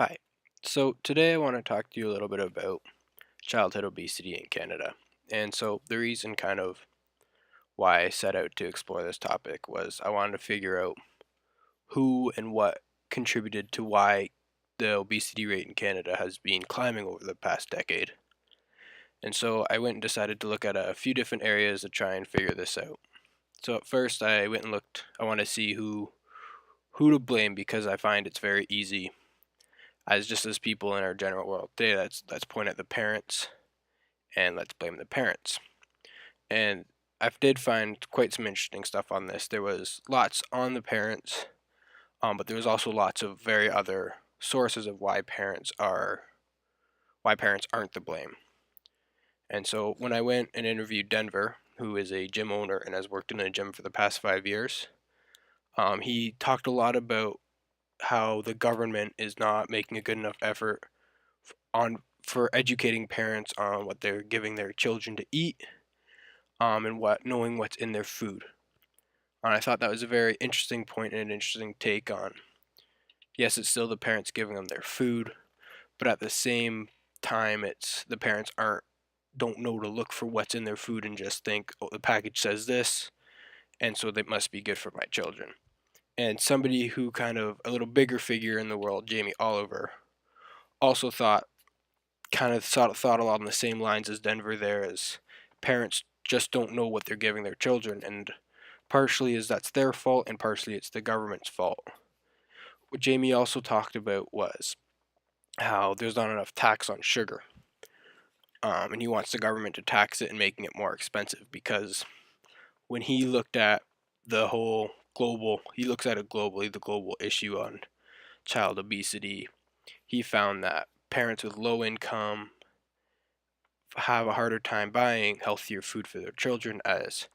Hi. So today I want to talk to you a little bit about childhood obesity in Canada. And so the reason kind of why I set out to explore this topic was I wanted to figure out who and what contributed to why the obesity rate in Canada has been climbing over the past decade. And so I went and decided to look at a few different areas to try and figure this out. So at first I went and looked, I want to see who to blame because I find it's very easy as just as people in our general world today, let's point at the parents and let's blame the parents. And I did find quite some interesting stuff on this. There was lots on the parents, but there was also lots of very other sources of why parents aren't to blame. And so when I went and interviewed Denver, who is a gym owner and has worked in a gym for the past 5 years, he talked a lot about how the government is not making a good enough effort on for educating parents on what they're giving their children to eat, and what knowing what's in their food. And I thought that was a very interesting point and an interesting take on. Yes, it's still the parents giving them their food, but at the same time, it's the parents aren't don't know to look for what's in their food and just think, oh, the package says this, and so they must be good for my children. And somebody who kind of a little bigger figure in the world, Jamie Oliver, also thought along the same lines as Denver there as parents just don't know what they're giving their children, and partially is that's their fault and partially it's the government's fault. What Jamie also talked about was how there's not enough tax on sugar, and he wants the government to tax it and making it more expensive because when he looked at the whole global, he looks at it globally, the global issue on child obesity, he found that parents with low income have a harder time buying healthier food for their children, as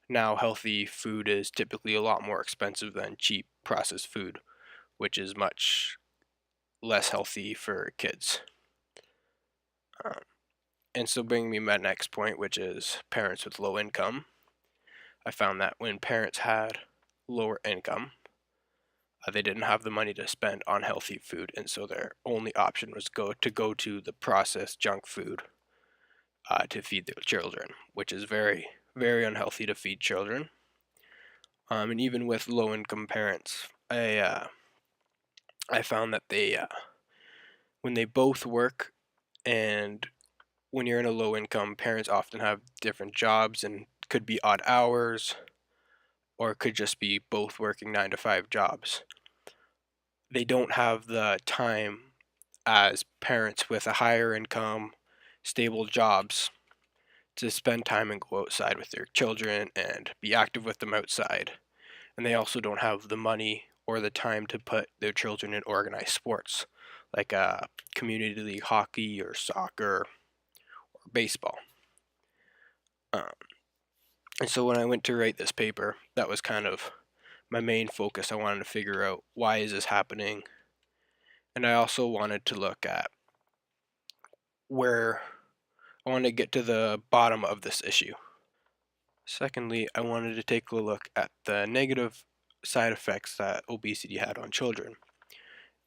now healthy food is typically a lot more expensive than cheap processed food, which is much less healthy for kids. Um, and so bringing me my next point, which is parents with low income. I found that when parents had lower income, they didn't have the money to spend on healthy food, and so their only option was go to the processed junk food to feed their children, which is very very unhealthy to feed children. And even with low income parents, I found that they when they both work, and when you're in a low income, parents often have different jobs and could be odd hours, or it could just be both working 9 to 5 jobs. They don't have the time as parents with a higher income, stable jobs to spend time and go outside with their children and be active with them outside. And they also don't have the money or the time to put their children in organized sports like community league hockey or soccer or baseball. Um, and so when I went to write this paper, that was kind of my main focus. I wanted to figure out why is this happening, and I also wanted to look at where I wanted to get to the bottom of this issue. Secondly, I wanted to take a look at the negative side effects that obesity had on children.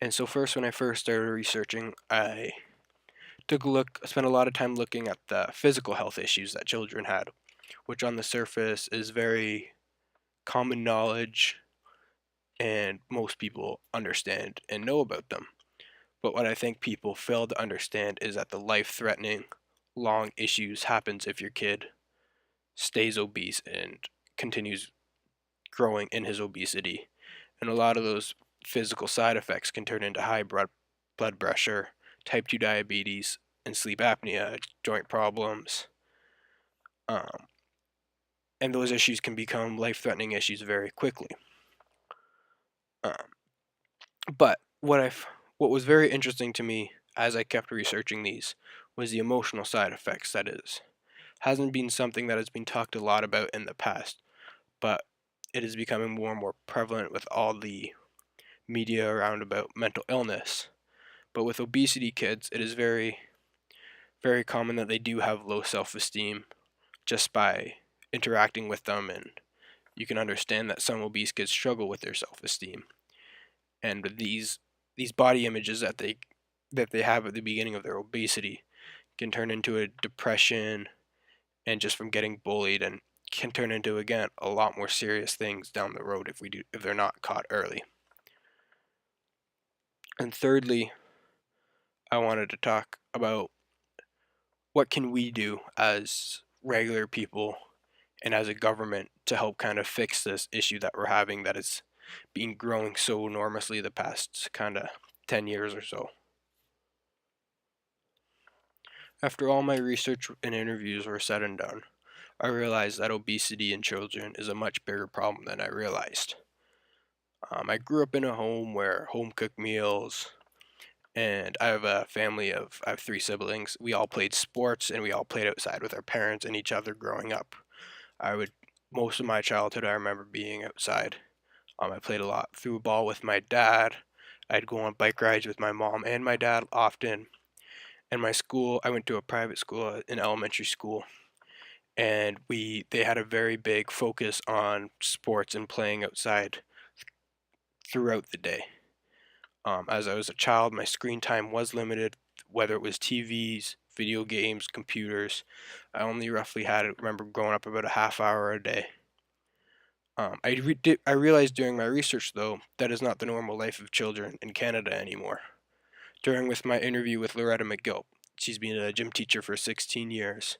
And so first, when I first started researching, I spent a lot of time looking at the physical health issues that children had, which on the surface is very common knowledge and most people understand and know about them. But what I think people fail to understand is that the life-threatening, long issues happens if your kid stays obese and continues growing in his obesity. And a lot of those physical side effects can turn into high blood pressure, type 2 diabetes, and sleep apnea, joint problems. Um, and those issues can become life threatening issues very quickly. Um, but what was very interesting to me as I kept researching these was the emotional side effects. That is, hasn't been something that has been talked a lot about in the past, but it is becoming more and more prevalent with all the media around about mental illness. But with obesity kids, it is very, very common that they do have low self esteem just by interacting with them, and you can understand that some obese kids struggle with their self esteem. And these these body images that they have at the beginning of their obesity can turn into a depression, and just from getting bullied, and can turn into, again, a lot more serious things down the road if they're not caught early. And thirdly, I wanted to talk about what can we do as regular people and as a government to help kind of fix this issue that we're having, that is been growing so enormously the past kind of 10 years or so. After all my research and interviews were said and done, I realized that obesity in children is a much bigger problem than I realized. I grew up in a home where home cooked meals, and I have three siblings. We all played sports and we all played outside with our parents and each other growing up. I would, most of my childhood, I remember being outside. I played a lot, threw a ball with my dad. I'd go on bike rides with my mom and my dad often. And my school, I went to a private school in elementary school, and they had a very big focus on sports and playing outside throughout the day. As I was a child, my screen time was limited, whether it was TVs, video games, computers. I only roughly remember growing up about a half hour a day. I realized during my research, though, that is not the normal life of children in Canada anymore. During with my interview with Loretta McGill, she's been a gym teacher for 16 years,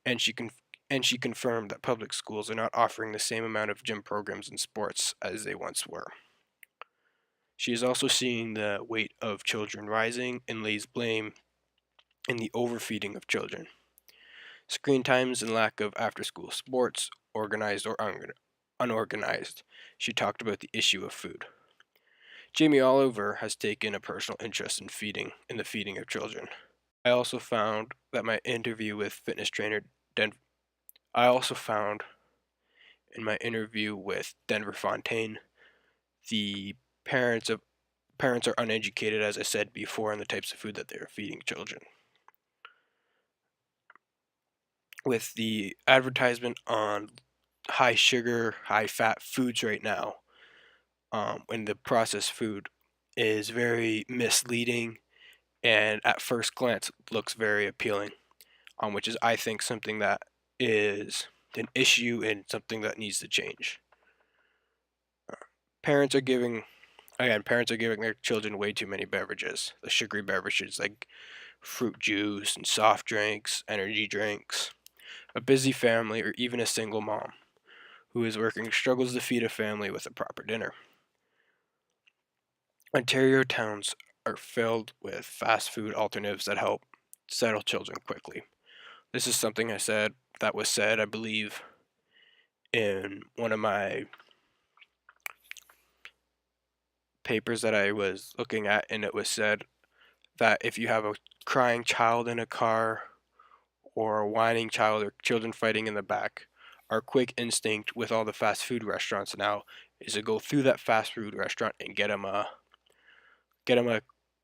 and she confirmed that public schools are not offering the same amount of gym programs and sports as they once were. She is also seeing the weight of children rising and lays blame in the overfeeding of children, screen times, and lack of after school sports, organized or unorganized. She talked about the issue of food. Jamie Oliver has taken a personal interest in the feeding of children. I also found that my interview with fitness trainer Den- I also found in my interview with Denver Fontaine, the parents are uneducated, as I said before, in the types of food that they are feeding children. With the advertisement on high sugar, high fat foods right now, and the processed food is very misleading, and at first glance looks very appealing, which is, I think, something that is an issue and something that needs to change. Parents are giving Parents are giving their children way too many beverages. The sugary beverages like fruit juice and soft drinks, energy drinks. A busy family, or even a single mom who is working, struggles to feed a family with a proper dinner. Ontario towns are filled with fast food alternatives that help settle children quickly. This is something that was said, I believe, in one of my papers that I was looking at, and it was said that if you have a crying child in a car, or a whining child, or children fighting in the back, our quick instinct with all the fast food restaurants now is to go through that fast food restaurant and get them a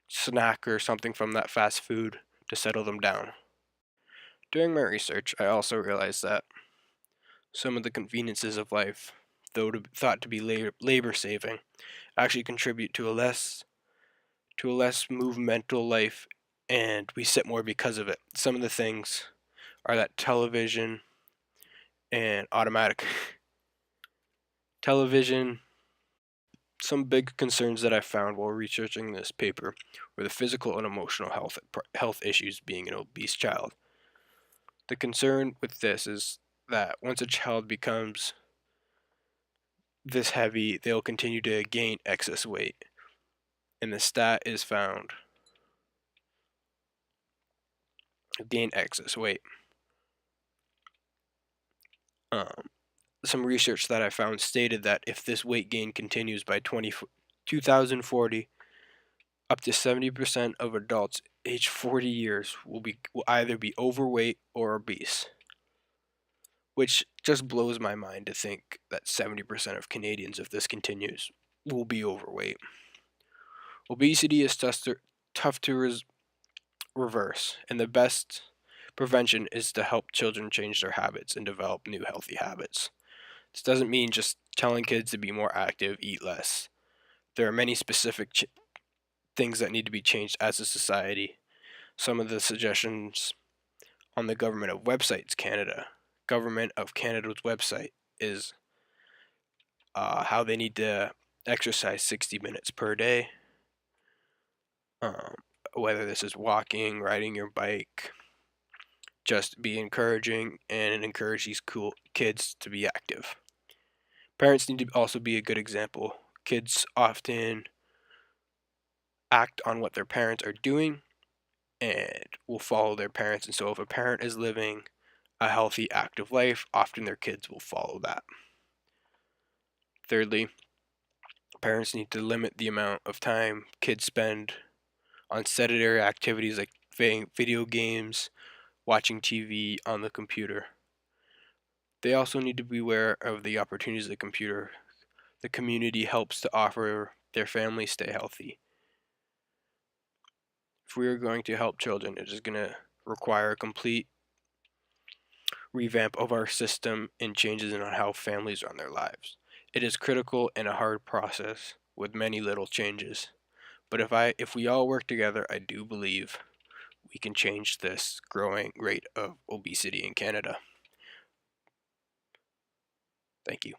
snack or something from that fast food to settle them down. During my research, I also realized that some of the conveniences of life, though thought to be labor saving, actually contribute to a less movemental life, and we sit more because of it. Some of the things are that television and automatic television. Some big concerns that I found while researching this paper were the physical and emotional health issues being an obese child. The concern with this is that once a child becomes this heavy, they'll continue to gain excess weight. And the stat is found gain excess weight. Um, some research that I found stated that if this weight gain continues by 2040, up to 70% of adults aged 40 years will either be overweight or obese, which just blows my mind to think that 70% of Canadians, if this continues, will be overweight. Obesity is tough to reverse, and the best prevention is to help children change their habits and develop new healthy habits. This doesn't mean just telling kids to be more active, eat less. There are many specific things that need to be changed as a society. Some of the suggestions on the Government of Websites Canada. Government of Canada's website is how they need to exercise 60 minutes per day. Um, whether this is walking, riding your bike, just be encouraging and encourage these cool kids to be active. Parents need to also be a good example. Kids often act on what their parents are doing and will follow their parents. And so if a parent is living a healthy, active life, often their kids will follow that. Thirdly, parents need to limit the amount of time kids spend on sedentary activities like playing video games, watching TV on the computer. They also need to be aware of the opportunities the community helps to offer their families stay healthy. If we are going to help children, it is going to require a complete revamp of our system and changes in how families run their lives. It is critical and a hard process with many little changes. But if we all work together, I do believe we can change this growing rate of obesity in Canada. Thank you.